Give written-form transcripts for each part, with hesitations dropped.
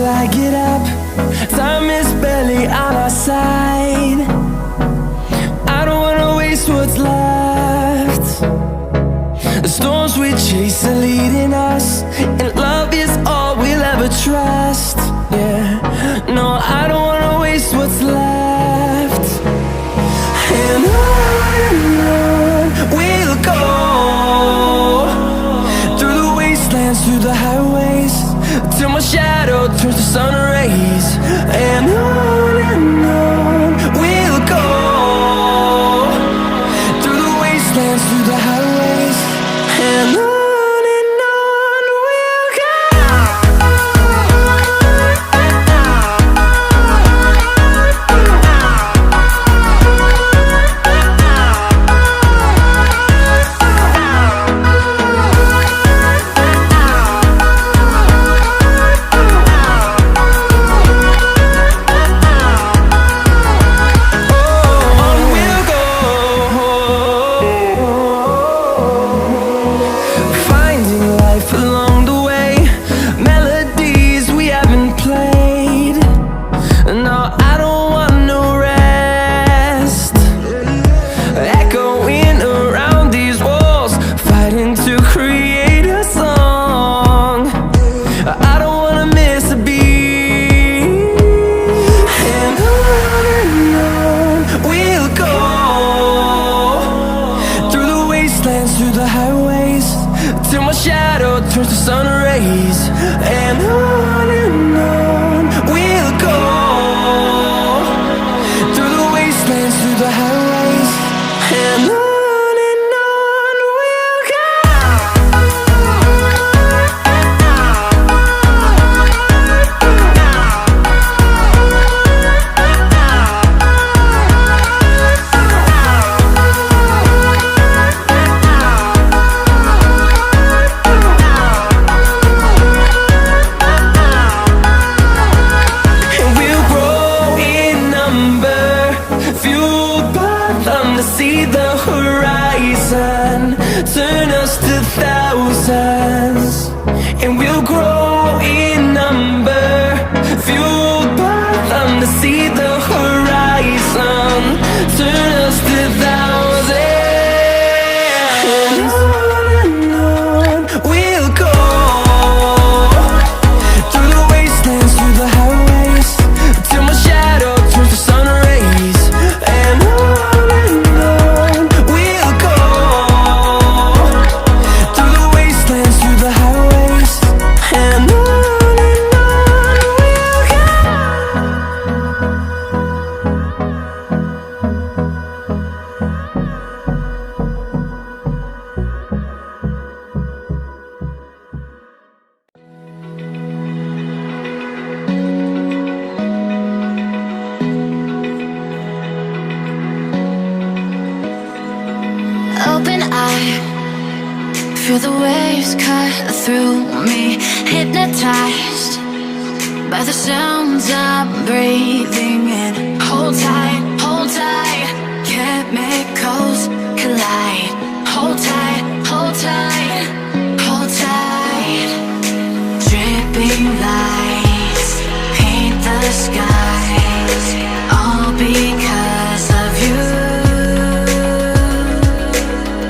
till I get up. Time is barely on our side. I don't wanna waste what's left. The storms we chase are leading us, and love is all we'll ever trust. Yeah, no, I don't wanna waste what's left. And on we'll go, through the wastelands, through the highways, till my shadow turns to sun rays. And on we'll go, through the wastelands, through the highways, and on. Turns to sun rays, and on we'll go, through the wastelands, through the highways, and on we'll go. See the horizon turn us to thousands, and we'll grow in number, fueled by them to see the horizon turn us to thousands. And on we'll go, through the wastelands, through the highways, till my shadow turns to sun rays. And open eye, feel the waves cut through me, hypnotized by the sounds I'm breathing in. Hold tight, chemicals collide. Hold tight, hold tight, hold tight. Dripping lights paint the skies, all because of you.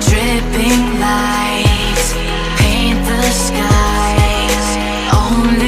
Dripping lights paint the skies, only